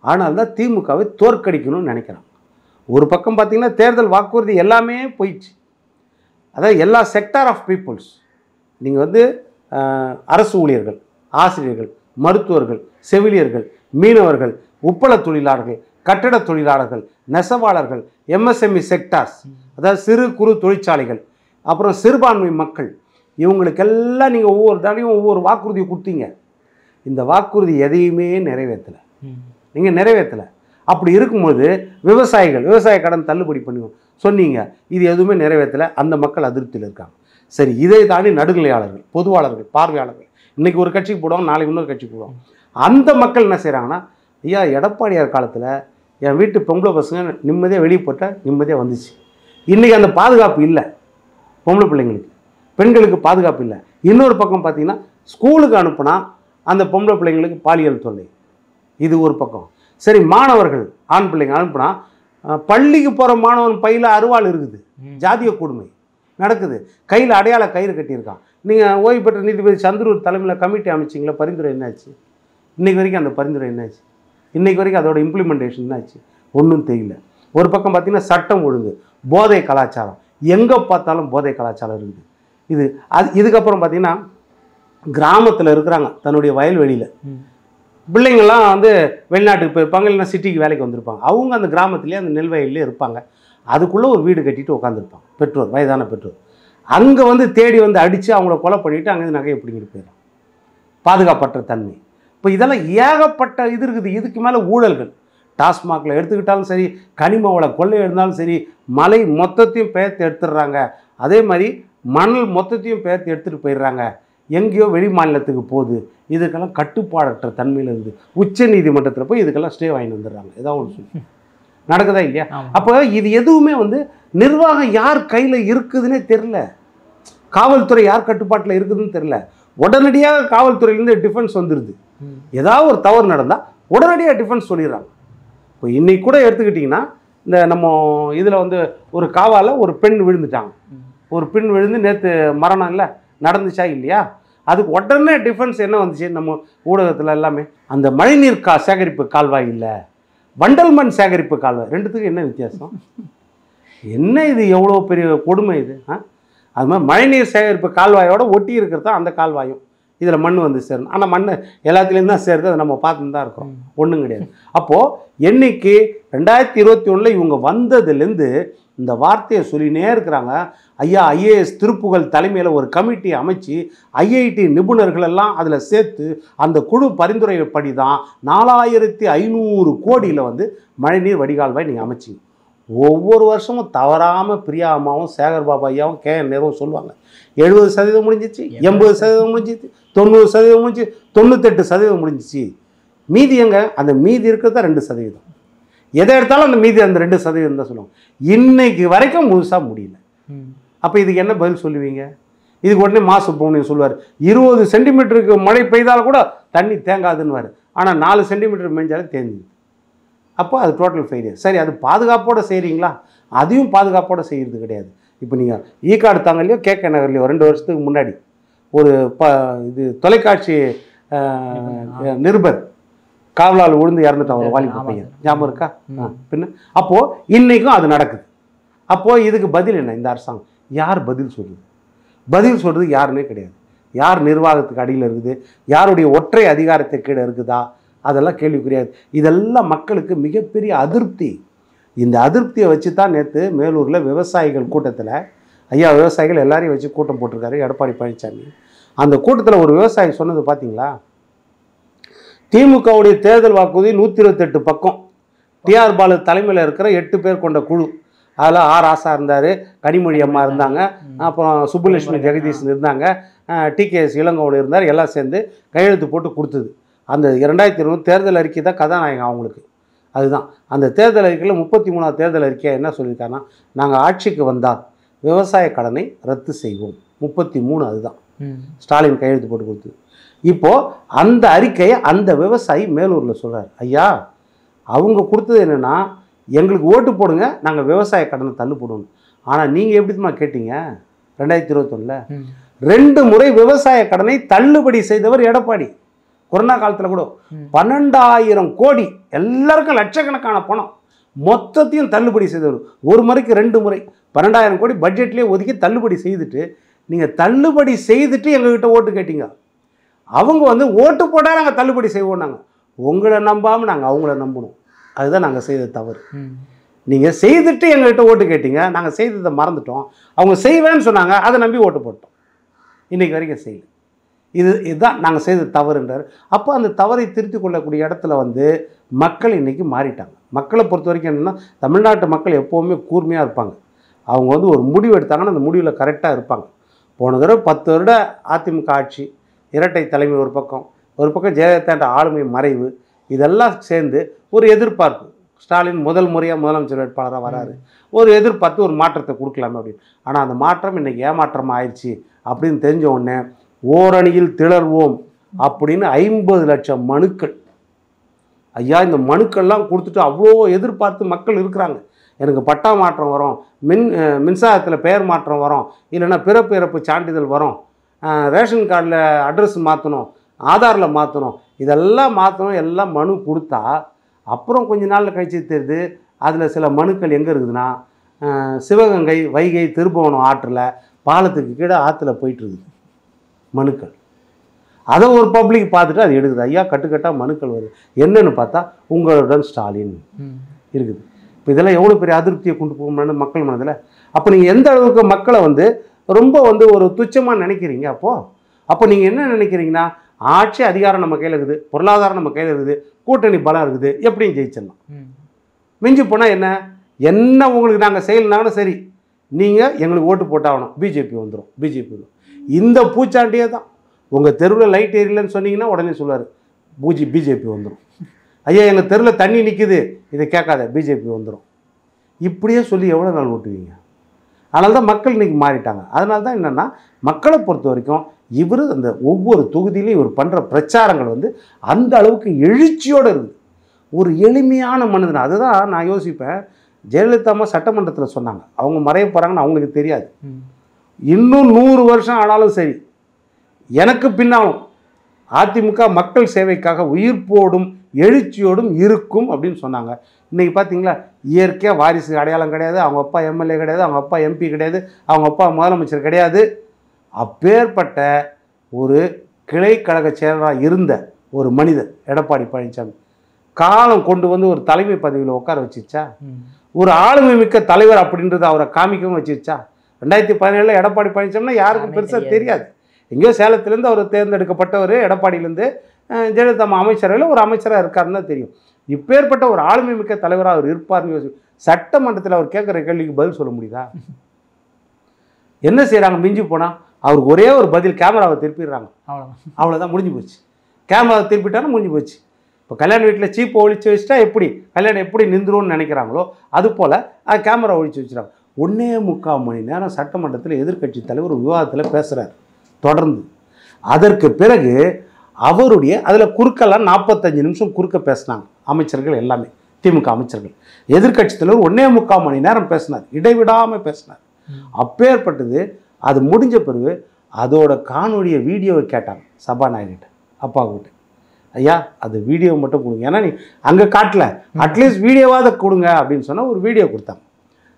ஆனால் தான் திமுகவை தோற்கடிக்கணும்னு நினைக்கிறாங்க. ஒரு பக்கம் பார்த்திங்கன்னா தேர்தல் வாக்குறுதி எல்லாமே போயிடுச்சு. அதாவது எல்லா செக்டார் ஆஃப் பீப்புள்ஸ், நீங்கள் அரசு ஊழியர்கள், ஆசிரியர்கள், மருத்துவர்கள், செவிலியர்கள், மீனவர்கள், உப்பள தொழிலாளர்கள், கட்டட தொழிலாளர்கள், நெசவாளர்கள், எம்எஸ்எம்இ செக்டார்ஸ், அதாவது சிறு குறு தொழிற்சாலைகள், அப்புறம் சிறுபான்மை மக்கள், இவங்களுக்கெல்லாம் நீங்கள் ஒவ்வொரு தடையும் ஒவ்வொரு வாக்குறுதி கொடுத்தீங்க. இந்த வாக்குறுதி எதையுமே நிறைவேற்றலை, நீங்கள் நிறைவேற்றலை. அப்படி இருக்கும்போது விவசாய கடன் தள்ளுபடி பண்ணுவோம் சொன்னீங்க, இது எதுவுமே நிறைவேற்றலை. அந்த மக்கள் அதிருப்தியில் இருக்காங்க. சரி, இதை தாண்டி நடுநிலையாளர்கள், பொதுவாளர்கள், பார்வையாளர்கள் இன்றைக்கி ஒரு கட்சிக்கு போடுவாங்க, நாளைக்கு இன்னொரு கட்சிக்கு போடுவாங்க. அந்த மக்கள் என்ன செய்கிறாங்கன்னா, ஐயா எடப்பாடியார் காலத்தில் என் வீட்டு பொம்பளை பசங்க நிம்மதியாக வெளியே போட்டால் நிம்மதியாக வந்துச்சு. இன்றைக்கி அந்த பாதுகாப்பு இல்லை. பொம்பளை பிள்ளைங்களுக்கு, பெண்களுக்கு பாதுகாப்பு இல்லை. இன்னொரு பக்கம் பார்த்திங்கன்னா ஸ்கூலுக்கு அனுப்புனா அந்த பொம்பளை பிள்ளைங்களுக்கு பாலியல் தொல்லை. இது ஒரு பக்கம். சரி, மாணவர்கள் ஆண் பிள்ளைங்க அனுப்புனா பள்ளிக்கு போகிற மாணவன் பையில் அருவாள் இருக்குது. ஜாதிய கொடுமை நடக்குது. கையில் அடையாள கயிறு கட்டியிருக்கான். நீங்கள் ஓய்வு பெற்ற நீதிபதி சந்திரூர் தலைமையில் கமிட்டி அமைச்சிங்களா, பரிந்துரை என்னாச்சு? இன்றைக்கு வரைக்கும் அந்த பரிந்துரை என்னாச்சு? இன்றைக்கு வரைக்கும் அதோட இம்ப்ளிமெண்டேஷன் என்னாச்சு? ஒன்றும் தெரியல. ஒரு பக்கம் பார்த்திங்கன்னா சட்டம் ஒழுங்கு, போதை கலாச்சாரம், எங்கே பார்த்தாலும் போதை கலாச்சாரம் இருக்குது. இதுக்கப்புறம் பார்த்திங்கன்னா கிராமத்தில் இருக்கிறாங்க, தன்னுடைய வயல்வெளியில் பிள்ளைங்கள்லாம் வந்து வெளிநாட்டுக்கு போயிருப்பாங்க, இல்லைன்னா சிட்டிக்கு வேலைக்கு வந்திருப்பாங்க. அவங்க அந்த கிராமத்துலேயே அந்த நெல் வயல்லே இருப்பாங்க. அதுக்குள்ளே ஒரு வீடு கட்டிட்டு உட்காந்துருப்பாங்க பெற்றோர், வயதான பெற்றோர். அங்கே வந்து தேடி வந்து அடித்து அவங்கள கொலை பண்ணிவிட்டு அங்கேருந்து நகையை பிடிங்கிட்டு போயிடும். பாதுகாப்பற்ற தன்மை. இப்போ இதெல்லாம் ஏகப்பட்ட இது இருக்குது. இதுக்கு மேலே ஊழல்கள், டாஸ்மாகில் எடுத்துக்கிட்டாலும் சரி, கனிம வள கொள்ளை இருந்தாலும் சரி, மலை மொத்தத்தையும் பெயர்த்து எடுத்துடுறாங்க. அதே மாதிரி மணல் மொத்தத்தையும் பெயர்த்து எடுத்துகிட்டு போயிடுறாங்க. எங்கேயோ வெளி மாநிலத்துக்கு போகுது. இதுக்கெல்லாம் கட்டுப்பாடற்ற தன்மையில் இருக்குது. உச்ச நீதிமன்றத்தில் போய் இதுக்கெல்லாம் ஸ்டே வாங்கி வந்துடுறாங்க. ஏதாவது ஒன்று சொல்லி நடக்குதா இல்லையா? அப்போ இது எதுவுமே வந்து நிர்வாகம் யார் கையில் இருக்குதுன்னே தெரில. காவல்துறை யார் கட்டுப்பாட்டில் இருக்குதுன்னு தெரில. உடனடியாக காவல்துறையிலேருந்து டிஃபென்ஸ் வந்துடுது. ஏதாவது ஒரு தவறு நடந்தால் உடனடியாக டிஃபென்ஸ் சொல்லிடுறாங்க. இப்போ இன்றைக்கி கூட எடுத்துக்கிட்டிங்கன்னா, இந்த நம்ம இதில் வந்து ஒரு காவால் ஒரு பெண் விழுந்துட்டாங்க. ஒரு பெண் விழுந்து நேற்று மரணம் இல்லை நடந்துச்சா இல்லையா? அதுக்கு உடனே டிஃபென்ஸ் என்ன வந்துச்சு நம்ம ஊடகத்தில் எல்லாமே, அந்த மழைநீர் சேகரிப்பு கால்வாய் இல்லை, வண்டல் மண் சேகரிப்பு கால்வாய். ரெண்டுத்துக்கும் என்ன வித்தியாசம்? என்ன இது எவ்வளோ பெரிய கொடுமை இது? அது மாதிரி மழைநீர் சேகரிப்பு கால்வாயோட ஒட்டி இருக்கிறது தான் அந்த கால்வாயும். இதில் மண் வந்து சேரணும். ஆனால் மண் எல்லாத்துலேயும் தான் சேருது. அதை நம்ம பார்த்துன்னு தான் இருக்கிறோம். ஒன்றும் கிடையாது. அப்போது என்னைக்கு 2021 இவங்க வந்ததுலேருந்து இந்த வார்த்தையை சொல்லினே இருக்கிறாங்க. ஐயா ஐஏஎஸ் திருப்புகழ் தலைமையில் ஒரு கமிட்டி அமைச்சு ஐஐடி நிபுணர்கள் எல்லாம் அதில் சேர்த்து அந்த குழு பரிந்துரைப்படி தான் 4500 கோடியில் வந்து மழைநீர் வடிகால்வாய் நீங்கள் அமைச்சிங்க. ஒவ்வொரு வருஷமும் தவறாமல் பிரியா அம்மாவும் சேகர் பாபா ஐயாவும் கேஎன் நேருவும் சொல்லுவாங்க, 70% முடிஞ்சிச்சு, 80% முடிஞ்சிச்சு, 90% முடிஞ்சு, 98% முடிஞ்சிச்சு. மீதி எங்கே? அந்த மீதி இருக்கிறதா 2%. எதை எடுத்தாலும் அந்த மீதி அந்த 2% தான் சொல்லுவாங்க. இன்னைக்கு வரைக்கும் முழுசாக முடியல. அப்போ இதுக்கு என்ன பதில் சொல்லுவீங்க? இதுக்கு உடனே சுப்பிரமணியன் சொல்லுவார், 20 சென்டிமீட்டருக்கு மழை பெய்தால் கூட தண்ணி தேங்காதுன்னு. ஆனால் 4 சென்டிமீட்டர் மேய்ஞ்சாலும் தேங்குது. அப்போ அது டோட்டல் ஃபெயிலியர். சரி, அது பாதுகாப்போடு செய்கிறீங்களா? அதையும் பாதுகாப்போடு செய்கிறது கிடையாது. இப்போ நீங்கள் ஈக்காடு தாங்கலையோ கேகே நகர்லையோ 2 வருஷத்துக்கு முன்னாடி ஒரு இது தொலைக்காட்சி நிருபர் காவலால் விழுந்து இறந்துட்டான் ஒரு வாலிப பையன், ஞாபகம் இருக்கா? பின்ன அப்போது இன்றைக்கும் அது நடக்குது. அப்போது இதுக்கு பதில் என்ன? இந்த அரசாங்கம் யார் பதில் சொல்லுது? பதில் சொல்கிறது யாருன்னே கிடையாது. யார் நிர்வாகத்துக்கு அடியில் இருக்குது, யாருடைய ஒற்றை அதிகாரத்தை கீழே இருக்குதா, அதெல்லாம் கேள்விக்குரியாது. இதெல்லாம் மக்களுக்கு மிகப்பெரிய அதிருப்தி. இந்த அதிருப்தியை வச்சு தான் நேற்று மேலூரில் விவசாயிகள் கூட்டத்தில், ஐயா விவசாயிகள் எல்லாரையும் வச்சு கூட்டம் போட்டிருக்காரு எடப்பாடி பழனிசாமி. அந்த கூட்டத்தில் ஒரு விவசாயி சொன்னது பார்த்தீங்களா, திமுகவுடைய தேர்தல் வாக்குறுதி 128 பக்கம், டிஆர் பாலு தலைமையில் இருக்கிற 8 பேர் கொண்ட குழு, அதில் ஆர் ஆசா இருந்தார், கனிமொழி அம்மா இருந்தாங்க, அப்புறம் சுப்புலட்சுமி ஜெகதீஷன் இருந்தாங்க, டிகேஎஸ் இளங்கோவன் இருந்தார், எல்லாம் சேர்ந்து கையெழுத்து போட்டு கொடுத்தது. அந்த 2020 தேர்தல் அறிக்கை தான் கதாநாயகம் அவங்களுக்கு. அதுதான் அந்த தேர்தல் அறிக்கையில் 33ஆவது தேர்தல் அறிக்கையை என்ன சொல்லியிருக்காங்கன்னா, நாங்கள் ஆட்சிக்கு வந்தால் விவசாய கடனை ரத்து செய்வோம். 33 அதுதான் ஸ்டாலின் கையெழுத்து போட்டு கொடுத்தது. இப்போது அந்த அறிக்கையை அந்த விவசாயி மேலூரில் சொல்கிறார், ஐயா அவங்க கொடுத்தது என்னென்னா, எங்களுக்கு ஓட்டு போடுங்க, நாங்கள் விவசாய கடனை தள்ளு போடுவோம். ஆனால் நீங்கள் எப்படிமா கேட்டீங்க? 2021 2 முறை விவசாய கடனை தள்ளுபடி செய்தவர் எடப்பாடி. கொரோனா காலத்தில் கூட 12,000 கோடி, எல்லாருக்கும் லட்சக்கணக்கான பணம் மொத்தத்தையும் தள்ளுபடி செய்தவர். ஒரு முறைக்கு 2 முறை 12,000 கோடி பட்ஜெட்லேயே ஒதுக்கி தள்ளுபடி செய்துட்டு, நீங்கள் தள்ளுபடி செய்துட்டு எங்ககிட்ட ஓட்டு கேட்டீங்க. அவங்க வந்து ஓட்டு போட்டால் நாங்கள் தள்ளுபடி செய்வோம். நாங்கள் உங்களை நம்பாமல் நாங்கள் அவங்கள நம்பணும். அதுதான் நாங்கள் செய்த தவறு. நீங்கள் செய்துட்டு எங்கள்கிட்ட ஓட்டு கேட்டீங்க, நாங்கள் செய்ததை மறந்துட்டோம். அவங்க செய்வேன்னு சொன்னாங்க, அதை நம்பி ஓட்டு போட்டோம். இன்றைக்கி வரைக்கும் செய்யலை. இதுதான் நாங்கள் செய்த தவறுன்றார். அப்போ அந்த தவறை திருத்திக் கொள்ளக்கூடிய இடத்துல வந்து மக்கள் இன்றைக்கி மாறிட்டாங்க. மக்களை பொறுத்த வரைக்கும் என்னென்னா, தமிழ்நாட்டு மக்கள் எப்போவுமே கூர்மையாக இருப்பாங்க. அவங்க வந்து ஒரு முடிவு எடுத்தாங்கன்னா அந்த முடிவில் கரெக்டாக இருப்பாங்க. போன தடவை 10 வருட அதிமுக ஆட்சி, இரட்டை தலைமை ஒரு பக்கம் ஜெயலலிதான்ற ஆளுமை மறைவு, இதெல்லாம் சேர்ந்து ஒரு எதிர்பார்ப்பு. ஸ்டாலின் முதல் முறையாக முதலமைச்சர் வேட்பாளராக வராரு, ஒரு எதிர்பார்த்து ஒரு மாற்றத்தை கொடுக்கலாமே அப்படின்னு. ஆனால் அந்த மாற்றம் இன்றைக்கி ஏமாற்றம் ஆயிடுச்சு அப்படின்னு தெரிஞ்ச உடனே ஓரணியில் திளர்வோம் அப்படின்னு 50 லட்சம் மனுக்கள். ஐயா, இந்த மனுக்கள்லாம் கொடுத்துட்டு அவ்வளோ எதிர்பார்த்து மக்கள் இருக்கிறாங்க. எனக்கு பட்டா மாற்றம் வரும், மின்சாரத்தில் பெயர் மாற்றம் வரும், இல்லைன்னா பிறப்பு இறப்பு சான்றிதழ் வரும், ரேஷன் கார்டில் அட்ரஸ் மாற்றணும், ஆதாரில் மாற்றணும், இதெல்லாம் மாற்றணும், எல்லாம் மனு கொடுத்தா அப்புறம் கொஞ்ச நாளில் கழிச்சு தெரியுது அதில் சில மனுக்கள் எங்கே இருக்குதுன்னா, சிவகங்கை வைகை திருபுவனம் ஆற்றில் பாலத்துக்கு கீழே ஆற்றுல போயிட்டுருக்குது மனுக்கள். அதை ஒரு பப்ளிக் பார்த்துட்டு அது எடுக்குது. ஐயா, கட்டுக்கட்டாக மனுக்கள் வருது. என்னன்னு பார்த்தா உங்களுடன் ஸ்டாலின் இருக்குது. இப்போ இதெல்லாம் எவ்வளோ பெரிய அதிருப்தியை கொண்டு போகணும்னு மக்கள் மனதில். அப்போ நீங்கள் எந்த அளவுக்கு மக்களை வந்து ரொம்ப வந்து ஒரு துச்சமாக நினைக்கிறீங்க? அப்போ நீங்கள் என்ன நினைக்கிறீங்கன்னா, ஆட்சி அதிகாரம் நம்ம கையில் இருக்குது, பொருளாதாரம் நம்ம கையில் இருக்குது, கூட்டணி பலம் இருக்குது, எப்படியும் ஜெயிச்சிடலாம். மிஞ்சி போனால் என்ன உங்களுக்கு நாங்கள் செய்யலைனாலும் சரி, நீங்கள் எங்களுக்கு ஓட்டு போட்டாகணும், பிஜேபி வந்துடும், பிஜேபி வந்துடும். இந்த பூச்சாண்டியே தான். உங்கள் தெருவில் லைட் ஏரியலன்னு சொன்னீங்கன்னா உடனே சொல்லுவார், பிஜேபி வந்துடும். ஐயா, எங்கள் தெருவில் தண்ணி நிற்குது, இதை கேட்காத, பிஜேபி வந்துடும். இப்படியே சொல்லி எவ்வளோ நாள் ஓட்டுவீங்க? அதனால தான் மக்கள் இன்றைக்கி மாறிட்டாங்க. அதனால தான் என்னென்னா, மக்களை பொறுத்த வரைக்கும் இவர் அந்த ஒவ்வொரு தொகுதியிலையும் இவர் பண்ணுற பிரச்சாரங்கள் வந்து அந்த அளவுக்கு எழுச்சியோடு இருக்குது. ஒரு எளிமையான மனிதன். அதுதான் நான் யோசிப்பேன். ஜெயலலிதா அம்மா சட்டமன்றத்தில் சொன்னாங்க, அவங்க மறைய போகிறாங்கன்னு அவங்களுக்கு தெரியாது. இன்னும் 100 வருஷம் ஆனாலும் சரி, எனக்கு பின்னாலும் அதிமுக மக்கள் சேவைக்காக உயிர்ப்போடும் எழுச்சியோடும் இருக்கும் அப்படின்னு சொன்னாங்க. இன்றைக்கி பார்த்தீங்களா, இயற்கையாக வாரிசு அடையாளம் கிடையாது, அவங்க அப்பா எம்எல்ஏ கிடையாது, அவங்க அப்பா எம்பி கிடையாது, அவங்க அப்பா முதலமைச்சர் கிடையாது. அப்பேற்பட்ட ஒரு கிளை கழக செயலராக இருந்த ஒரு மனிதர் எடப்பாடி பழனிசாமி காலம் கொண்டு வந்து ஒரு தலைமை பதவியில் உட்கார வச்சிருச்சா? ஒரு ஆளுமை மிக்க தலைவர் அப்படின்றது அவரை காமிக்கவும் வச்சிருச்சா? 2017 எடப்பாடி பழனிசாமினா யாருக்கும் பெருசாக தெரியாது. எங்கேயோ சேலத்திலேருந்து அவர் தேர்ந்தெடுக்கப்பட்டவர், எடப்பாடியிலேருந்து ஜெயலலிதா அமைச்சரவையில் ஒரு அமைச்சராக இருக்காருன்னு தான் தெரியும். இப்பேற்பட்ட ஒரு ஆளுமை மிக்க தலைவராக அவர் இருப்பார்னு யோசி. சட்டமன்றத்தில் அவர் கேட்குற கேள்விக்கு பதில் சொல்ல முடியுதா? என்ன செய்கிறாங்க? மிஞ்சி போனால் அவருக்கு ஒரே ஒரு பதில், கேமராவை திருப்பிடுறாங்க, அவ்வளோதான், முடிஞ்சு போச்சு. கேமராவை திருப்பிட்டாலும் முடிஞ்சு போச்சு. இப்போ கல்யாண வீட்டில் சீப்பை ஒழிச்சு வச்சுட்டா எப்படி கல்யாணம் எப்படி நின்றுரும்னு நினைக்கிறாங்களோ அதுபோல் கேமரா ஒழிச்சு வச்சுறாங்க. 1.25 மணி நேரம் சட்டமன்றத்தில் எதிர்க்கட்சி தலைவர் விவாதத்தில் பேசுகிறார் தொடர்ந்து. அதற்கு பிறகு அவருடைய அதில் குறுக்கெல்லாம் 45 நிமிஷம் குறுக்க பேசினாங்க அமைச்சர்கள், எல்லாமே திமுக அமைச்சர்கள். எதிர்க்கட்சி தலைவர் 1.25 மணி நேரம் பேசினார், இடைவிடாமல் பேசினார். அப்பேற்பட்டது. அது முடிஞ்ச பிறகு அதோட காணொலியை வீடியோவை கேட்டாங்க சபாநாயகர்கிட்ட, அப்பாவுக்கிட்ட. ஐயா, அது வீடியோ மட்டும் கொடுங்க, ஏன்னா நீ அங்கே காட்டல, அட்லீஸ்ட் வீடியோவாக கொடுங்க அப்படின்னு சொன்னால் ஒரு வீடியோ கொடுத்தாங்க.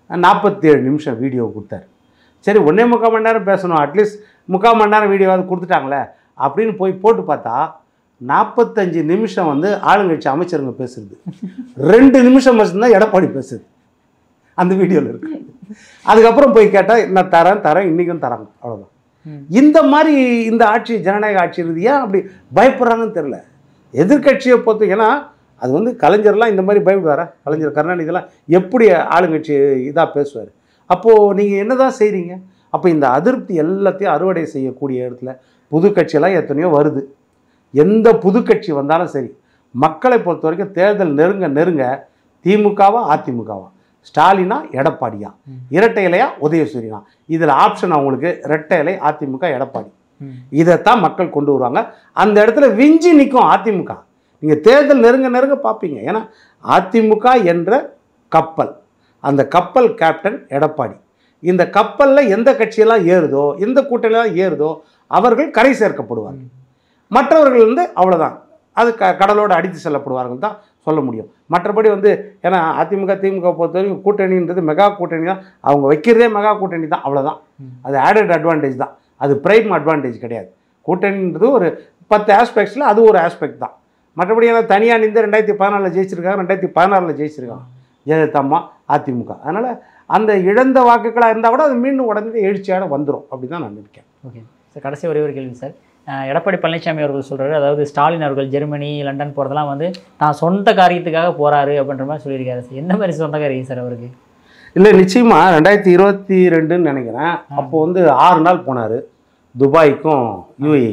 47 நிமிஷம் வீடியோ கொடுத்தாரு. சரி, 1.25 மணி நேரம் பேசணும், அட்லீஸ்ட் 3/4 மணி நேரம் வீடியோவாவது கொடுத்துட்டாங்களே அப்படின்னு போய் போட்டு பார்த்தா 45 நிமிஷம் வந்து ஆளுங்கட்சி அமைச்சருங்க பேசுறது, 2 நிமிஷம் மட்டும்தான் எடப்பாடி பேசுது அந்த வீடியோவில் இருக்கு. அதுக்கப்புறம் போய் கேட்டால் நான் தரேன் இன்றைக்கும் தராங்க, அவ்வளோதான். இந்த மாதிரி இந்த ஆட்சி ஜனநாயக ஆட்சி இருக்குது. ஏன் அப்படி பயப்படுறாங்கன்னு தெரில எதிர்கட்சியை பொறுத்து. ஏன்னா அது வந்து கலைஞர்லாம் இந்த மாதிரி பயப்படுவாரா? கலைஞர் கருணாநிதிலாம் எப்படி ஆளுங்கட்சி இதாக பேசுவார்? அப்போது நீங்கள் என்ன தான் செய்கிறீங்க? அப்போ இந்த அதிருப்தி எல்லாத்தையும் அறுவடை செய்யக்கூடிய இடத்துல புது கட்சியெல்லாம் எத்தனையோ வருது. எந்த புது கட்சி வந்தாலும் சரி, மக்களை பொறுத்த வரைக்கும் தேர்தல் நெருங்க திமுகவா அதிமுகவா, ஸ்டாலினா எடப்பாடியா, இரட்டை இலையா உதயசூரியனா, இதில் ஆப்ஷன் அவங்களுக்கு இரட்டை இலை அதிமுக எடப்பாடி. இதைத்தான் மக்கள் கொண்டு வருவாங்க. அந்த இடத்துல விஞ்சி நிற்கும் அதிமுக. நீங்கள் தேர்தல் நெருங்க பார்ப்பீங்க. ஏன்னா அதிமுக என்ற கப்பல், அந்த கப்பல் கேப்டன் எடப்பாடி. இந்த கப்பலில் எந்த கட்சியெல்லாம் ஏறுதோ, எந்த கூட்டணியெல்லாம் ஏறுதோ அவர்கள் கரை சேர்க்கப்படுவார்கள். மற்றவர்கள் வந்து அவ்வளோதான், அது கடலோடு அடித்து செல்லப்படுவார்கள் தான் சொல்ல முடியும். மற்றபடி வந்து ஏன்னா அதிமுக திமுக பொறுத்த வரைக்கும் கூட்டணின்றது மெகா கூட்டணி தான், அவங்க வைக்கிறதே மெகா கூட்டணி தான், அவ்வளோதான். அது ஆடட் அட்வான்டேஜ் தான், அது பிரைம் அட்வான்டேஜ் கிடையாது. கூட்டணின்றது ஒரு 10 ஆஸ்பெக்ட்ஸில் அது ஒரு ஆஸ்பெக்ட் தான். மற்றபடி ஏன்னா தனியாக நின்று 2014 ஜெயிச்சிருக்காங்க, 2016 ஜெயிச்சிருக்காங்க ஜெயலலிதா அம்மா அதிமுக. அதனால் அந்த இழந்த வாக்குகளாக இருந்தால் கூட அது மீண்டும் உடனே எழுச்சியாக வந்துடும் அப்படி தான் நான் நினைக்கிறேன். ஓகே சார், கடைசி ஒரே ஒரு கேள்வி சார். எடப்பாடி பழனிசாமி அவர்கள் சொல்கிறாரு, அதாவது ஸ்டாலின் அவர்கள் ஜெர்மனி லண்டன் போகிறதெல்லாம் வந்து தான் சொந்த காரியத்துக்காக போகிறாரு அப்படின்ற மாதிரி சொல்லியிருக்காரு சார். என்ன மாதிரி சொந்த காரியம் சார் அவருக்கு? இல்லை நிச்சயமாக 2022ன்னு நினைக்கிறேன். அப்போ வந்து 6 நாள் போனார் துபாய்க்கும் யூஏஇ,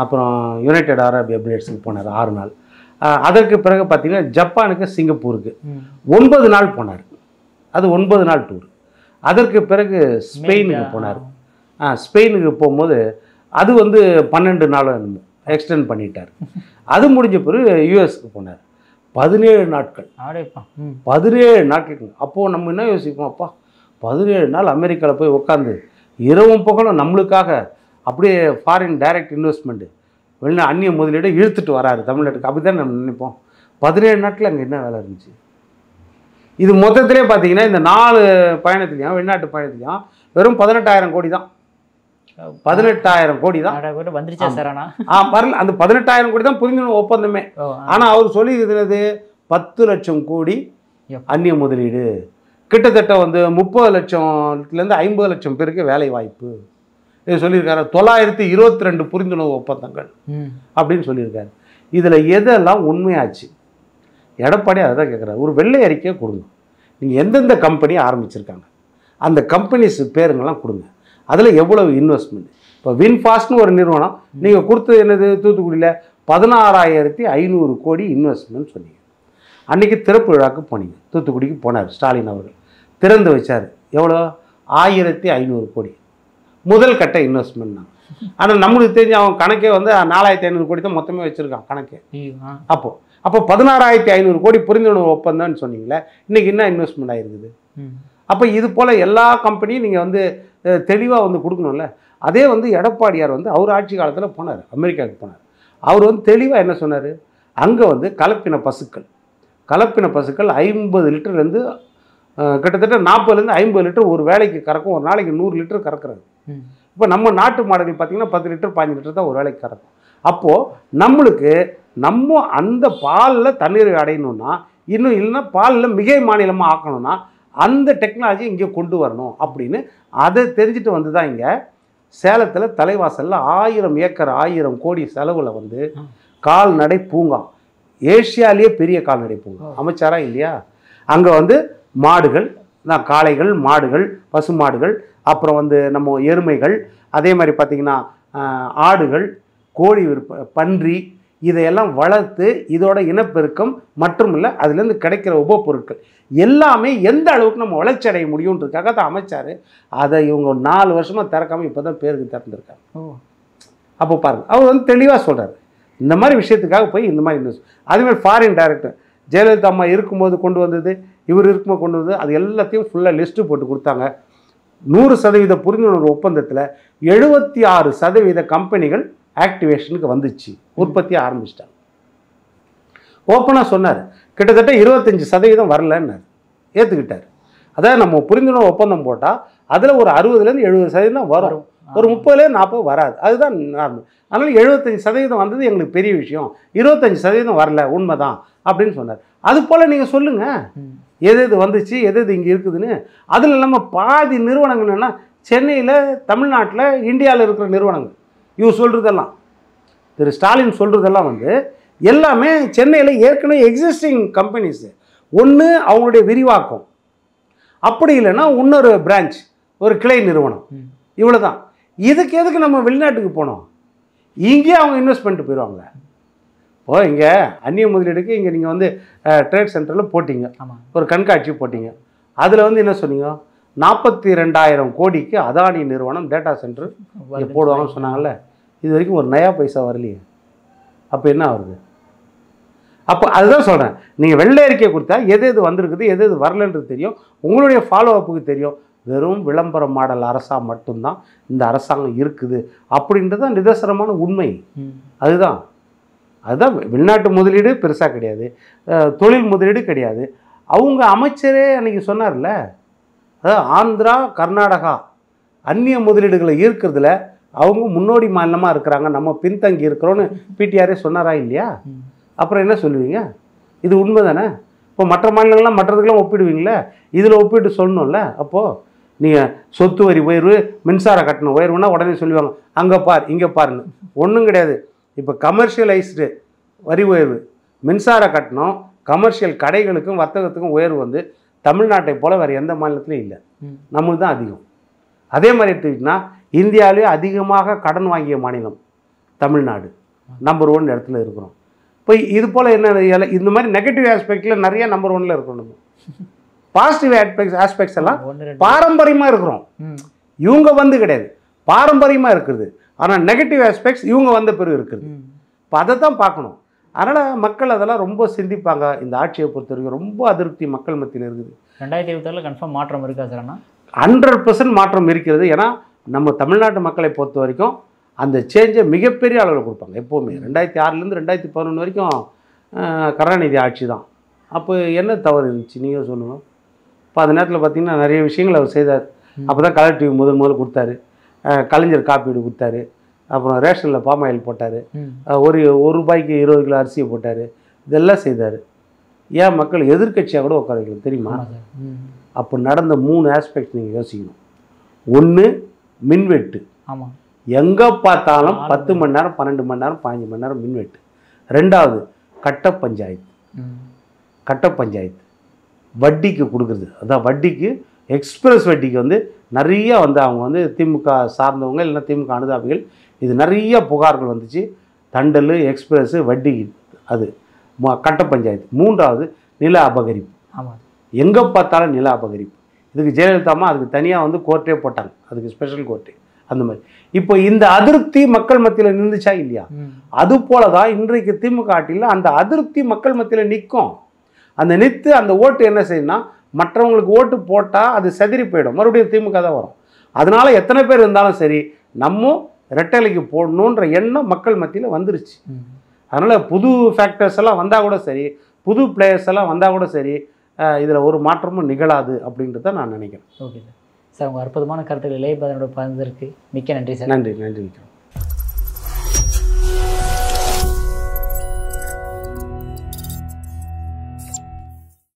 அப்புறம் யுனைடெட் அரப் எமிரேட்ஸுக்கு போனார் 6 நாள். அதற்கு பிறகு பார்த்தீங்கன்னா ஜப்பானுக்கு சிங்கப்பூருக்கு 9 நாள் போனார். அது 9 நாள் டூர். அதற்கு பிறகு ஸ்பெயினுக்கு போனார். ஸ்பெயினுக்கு போகும்போது அது வந்து 12 நாளும் என்னமோ எக்ஸ்டெண்ட் பண்ணிட்டார். அது முடிஞ்ச பிறகு யூஎஸ்க்கு போனார் 17 நாட்கள். 17 நாட்கள். அப்போது நம்ம என்ன யோசிப்போம், அப்பா 17 நாள் அமெரிக்காவில் போய் உட்காந்து இரவும் பகலும் நம்மளுக்காக அப்படியே ஃபாரின் டைரக்ட் இன்வெஸ்ட்மெண்ட்டு வெளிநாடு அந்நிய முதலீடு இழுத்துட்டு வராரு தமிழ்நாட்டுக்கு. அப்படி தான் நம்ம நினைப்போம். 17 நாட்கள் அங்கே என்ன வேலை இருந்துச்சு? இது மொத்தத்திலே பார்த்தீங்கன்னா இந்த 4 பயணத்துலையும் வெளிநாட்டு பயணத்துலையும் வெறும் 18,000 கோடி தான். 18,000 கோடி தான் வந்துருச்சா சார்? வரல. அந்த 18,000 கோடி தான் புரிந்துணர்வு ஒப்பந்தமே. ஆனால் அவர் சொல்லி இருந்தது 10 லட்சம் கோடி அந்நிய முதலீடு, கிட்டத்தட்ட வந்து 30 லட்சத்துலேருந்து 50 லட்சம் பேருக்கு வேலை வாய்ப்பு இது சொல்லியிருக்காரு. 922 புரிந்துணர்வு ஒப்பந்தங்கள் அப்படின்னு சொல்லியிருக்காரு. இதில் எதெல்லாம் உண்மையாச்சு? எடப்பாடி அதை தான் கேட்குறாரு. ஒரு வெள்ளை அறிக்கையை கொடுங்க. நீங்கள் எந்தெந்த கம்பெனி ஆரம்பிச்சிருக்காங்க அந்த கம்பெனிஸ் பேருங்கெல்லாம் கொடுங்க. அதில் எவ்வளவு இன்வெஸ்ட்மெண்ட்? இப்போ வின்ஃபாஸ்ட்னு ஒரு நிறுவனம் நீங்கள் கொடுத்தது என்னது? தூத்துக்குடியில் 16,500 கோடி இன்வெஸ்ட்மெண்ட் சொன்னீங்க. அன்றைக்கி திறப்பு விழாவுக்கு போனீங்க, தூத்துக்குடிக்கு போனார் ஸ்டாலின் அவர்கள், திறந்து வச்சார். எவ்வளோ? 1,500 கோடி முதல் கட்ட இன்வெஸ்ட்மெண்ட் தான். ஆனால் நம்மளுக்கு தெரிஞ்ச அவன் கணக்கே வந்து 4,500 கோடி தான் மொத்தமே வச்சுருக்கான் கணக்கே. அப்போ 16,500 கோடி புரிந்துணர்வு ஒப்பந்தம்னு சொன்னீங்களே, இன்றைக்கி என்ன இன்வெஸ்ட்மெண்ட் ஆகிருக்குது? அப்போ இது போல் எல்லா கம்பெனியும் நீங்கள் வந்து தெளிவாக வந்து கொடுக்கணும்ல. அதே வந்து எடப்பாடியார் வந்து அவர் ஆட்சி காலத்தில் போனார், அமெரிக்காவுக்கு போனார். அவர் வந்து தெளிவாக என்ன சொன்னார்? அங்கே வந்து கலப்பின பசுக்கள் 50 லிட்டர்லேருந்து கிட்டத்தட்ட 40லேருந்து 50 லிட்டர் ஒரு வேலைக்கு கறக்கும். ஒரு நாளைக்கு 100 லிட்டர் கறக்கிறது. இப்போ நம்ம நாட்டு மாடுகள் பார்த்திங்கன்னா 10 லிட்டர் 15 லிட்டர் தான் ஒரு வேலைக்கு கறக்கும். அப்போது நம்மளுக்கு நம்ம அந்த பாலில் தண்ணீர் அடையணும்னா, இன்னும் இல்லைன்னா பாலில் மிகை மாநிலமாக ஆக்கணும்னா அந்த டெக்னாலஜி இங்கே கொண்டு வரணும் அப்படின்னு அதை தெரிஞ்சுட்டு வந்து தான் இங்கே சேலத்தில் தலைவாசலில் 1000 ஏக்கர் 1000 கோடி செலவில் வந்து கால்நடை பூங்கா, ஏஷியாலேயே பெரிய கால்நடை பூங்கா அமைச்சாரா இல்லையா? அங்கே வந்து மாடுகள், காளைகள், மாடுகள், பசு மாடுகள், அப்புறம் வந்து நம்ம எருமைகள், அதே மாதிரி பார்த்திங்கன்னா ஆடுகள், கோழி பன்றி, இதையெல்லாம் வளர்த்து இதோட இனப்பெருக்கம் மற்றும் இல்லை அதுலேருந்து கிடைக்கிற உபப்பொருட்கள் எல்லாமே எந்த அளவுக்கு நம்ம வளர்ச்சி அடைய முடியுன்றதுக்காக தான் அமைச்சார். அதை இவங்க 4 வருஷமாக திறக்காமல் இப்போ தான் பேருக்கு திறந்துருக்காங்க. அப்போ பாருங்கள், அவர் வந்து தெளிவாக சொல்கிறார் இந்த மாதிரி விஷயத்துக்காக போய் இந்த மாதிரி இன்வெஸ்ட். அதேமாதிரி ஃபாரின் டைரக்டர் ஜெயலலிதா அம்மா இருக்கும்போது கொண்டு வந்தது, இவர் இருக்கும்போது கொண்டு வந்தது, அது எல்லாத்தையும் ஃபுல்லாக லிஸ்ட்டு போட்டு கொடுத்தாங்க. 100% புரிந்துணர்வு ஒப்பந்தத்தில் 76% கம்பெனிகள் ஆக்டிவேஷனுக்கு வந்துச்சு, உற்பத்தியை ஆரம்பிச்சிட்டாங்க. ஓப்பனாக சொன்னார். கிட்டத்தட்ட 25% வரலன்னார், ஏற்றுக்கிட்டார். அதாவது நம்ம புரிந்துணர்வு ஒப்பந்தம் போட்டால் அதில் ஒரு 60லேருந்து 70% தான் வரும், ஒரு 30லேருந்து 40 வராது, அதுதான் நார்மல். அதனால் 75% வந்தது எங்களுக்கு பெரிய விஷயம், 25% வரல உண்மைதான் அப்படின்னு சொன்னார். அது போல் நீங்கள் சொல்லுங்கள் எது எது வந்துச்சு, எது எது இங்கே இருக்குதுன்னு. அதில் இல்லாமல் பாதி நிறுவனங்கள் என்னென்னா சென்னையில், தமிழ்நாட்டில், இந்தியாவில் இருக்கிற நிறுவனங்கள். இவங்க சொல்கிறதெல்லாம், திரு ஸ்டாலின் சொல்கிறதெல்லாம் வந்து எல்லாமே சென்னையில் ஏற்கனவே எக்ஸிஸ்டிங் கம்பெனிஸு. ஒன்று அவங்களுடைய விரிவாக்கம், அப்படி இல்லைன்னா இன்னொரு பிரான்ச், ஒரு கிளை நிறுவனம், இவ்வளோ தான். இதுக்கு எதுக்கு நம்ம வெளிநாட்டுக்கு போனோம்? இங்கே அவங்க இன்வெஸ்ட் பண்ணிட்டு போயிடுவாங்களே. இப்போது இங்கே அந்நிய முதலீடுக்கு இங்கே நீங்கள் வந்து ட்ரேட் சென்டரில் போட்டிங்க, ஒரு கண்காட்சி போட்டிங்க. அதில் வந்து என்ன சொன்னீங்க? 42,000 கோடிக்கு அதானி நிறுவனம் டேட்டா சென்டர் போடுவாங்கன்னு சொன்னாங்கல்ல. இது வரைக்கும் ஒரு நயா பைசா வரலையே. அப்போ என்ன ஆகுது? அப்போ அதுதான் சொல்கிறேன், நீங்கள் வெள்ளை அறிக்கை கொடுத்தா எது எது வந்திருக்குது, எது எது வரலன்றது தெரியும், உங்களுடைய ஃபாலோ அப்புக்கு தெரியும். வெறும் விளம்பர மாடல் அரசாக மட்டும்தான் இந்த அரசாங்கம் இருக்குது அப்படின்றது தான் நிதர்சனமான உண்மை. அதுதான் வெளிநாட்டு முதலீடு பெருசாக கிடையாது, தொழில் முதலீடு கிடையாது. அவங்க அமைச்சரே அன்றைக்கி சொன்னார்ல, அதாவது ஆந்திரா, கர்நாடகா அந்நிய முதலீடுகளை ஈர்க்கிறதுல அவங்க முன்னோடி மாநிலமாக இருக்கிறாங்க, நம்ம பின்தங்கி இருக்கிறோன்னு பிடிஆரே சொன்னாரா இல்லையா? அப்புறம் என்ன சொல்லுவீங்க? இது உண்மை தானே. இப்போ மற்ற மாநிலங்கள்லாம் மற்றதுக்கெல்லாம் ஒப்பிடுவீங்களே, இதில் ஒப்பிட்டு சொல்லணும்ல. அப்போது நீங்கள் சொத்து வரி உயர்வு, மின்சார கட்டணம் உயர்வுன்னா உடனே சொல்லுவாங்க அங்கே பார் இங்கே பாருன்னு. ஒன்றும் கிடையாது. இப்போ கமர்ஷியலைஸ்டு வரி உயர்வு, மின்சார கட்டணம், கமர்ஷியல் கடைகளுக்கும் வர்த்தகத்துக்கும் உயர்வு வந்து தமிழ்நாட்டை போல் வேறு எந்த மாநிலத்திலையும் இல்லை. நம்மளுக்கு தான் அதிகம். அதே மாதிரி எடுத்துக்கிட்டிங்கன்னா இந்தியாவிலே அதிகமாக கடன் வாங்கிய மாநிலம் தமிழ்நாடு. நம்பர் 1 இடத்துல இருக்கிறோம். இப்போ இது போல் என்ன இந்த மாதிரி நெகட்டிவ் ஆஸ்பெக்டில் நிறைய நம்பர் 1ல் இருக்கணும். நம்ம பாசிட்டிவ் ஆஸ்பெக்ட்ஸ் எல்லாம் பாரம்பரியமாக இருக்கிறோம். இவங்க வந்து கிடையாது, பாரம்பரியமாக இருக்குது. ஆனால் நெகட்டிவ் ஆஸ்பெக்ட்ஸ் இவங்க வந்த பிறகு இருக்குது. இப்போ அதை தான் பார்க்கணும். அதனால் மக்கள் அதெல்லாம் ரொம்ப சிந்திப்பாங்க. இந்த ஆட்சியை பொறுத்த வரைக்கும் ரொம்ப அதிருப்தி மக்கள் மத்தியில் இருக்குது. 2026 கன்ஃபார்ம் மாற்றம் இருக்கா சார்? அண்ணா 100% மாற்றம் இருக்கிறது. ஏன்னா நம்ம தமிழ்நாட்டு மக்களை பொறுத்த வரைக்கும் அந்த சேஞ்சை மிகப்பெரிய அளவில் கொடுப்பாங்க எப்போவுமே. 2006லேருந்து 2011 வரைக்கும் கருணாநிதி ஆட்சி தான். அப்போ என்ன தவறு இருந்துச்சு நீங்கள் சொல்லுங்கள். இப்போ அந்த நேரத்தில் பார்த்திங்கன்னா நிறைய விஷயங்கள் அவர் செய்தார். அப்போ தான் கலர் டிவி முதல் கொடுத்தாரு, கலைஞர் காப்பீடு கொடுத்தாரு, அப்புறம் ரேஷனில் பாம் ஆயில் போட்டார், ஒரு ரூபாய்க்கு 20 கிலோ அரிசியை போட்டார், இதெல்லாம் செய்தார். ஏன் மக்கள் எதிர்க்கட்சியாக கூட உட்கார வைக்கல தெரியுமா? அப்போ நடந்த 3 ஆஸ்பெக்ட் நீங்கள் யோசிக்கணும். 1 மின்வெட்டு. ஆமாம், எங்கே பார்த்தாலும் 10 மணி நேரம் 12 மணி நேரம் 15 மணி நேரம் மின்வெட்டு. 2வது கட்ட பஞ்சாயத்து. கட்ட பஞ்சாயத்து வட்டிக்கு கொடுக்குறது. அதான் வட்டிக்கு எக்ஸ்பிரஸ் வட்டிக்கு வந்து நிறைய வந்து அவங்க வந்து திமுக சார்ந்தவங்க இல்லைன்னா திமுக அனுதாபிகள் இது நிறைய புகார்கள் வந்துச்சு. தண்டல், எக்ஸ்பிரஸ், வட்டி, அது கட்ட பஞ்சாயத்து. 3வது நில அபகரிப்பு. ஆமாம், எங்கே பார்த்தாலும் நில அபகரிப்பு. இதுக்கு ஜெயலலிதாமா அதுக்கு தனியாக வந்து கோர்ட்டே போட்டாங்க, அதுக்கு ஸ்பெஷல் கோர்ட்டு. அந்த மாதிரி இப்போ இந்த அதிருப்தி மக்கள் மத்தியில் நின்றுச்சா இல்லையா? அது போல தான் இன்றைக்கு திமுக ஆட்சியில் அந்த அதிருப்தி மக்கள் மத்தியில் நிற்கும். அந்த நிற்று அந்த ஓட்டு என்ன செய்யணும்னா மற்றவங்களுக்கு ஓட்டு போட்டால் அது செதறி போயிடும், மறுபடியும் திமுக தான் வரும். அதனால் எத்தனை பேர் இருந்தாலும் சரி நம்ம ரெட்டலைக்கு போடணுன்ற எண்ணம் மக்கள் மத்தியில் வந்துருச்சு. அதனால் புது ஃபேக்டர்ஸ் எல்லாம் வந்தால் கூட சரி, புது பிளேயர்ஸ் எல்லாம் வந்தால் கூட சரி, இதில் ஒரு மாற்றமும் நிகழாது அப்படின்றத நான் நினைக்கிறேன். Okay sir. சார் உங்கள் அற்புதமான கருத்துக்கள் இளையபாதனோட பகிர்ந்ததற்கு மிக்க நன்றி சார். நன்றி விக்ரம்.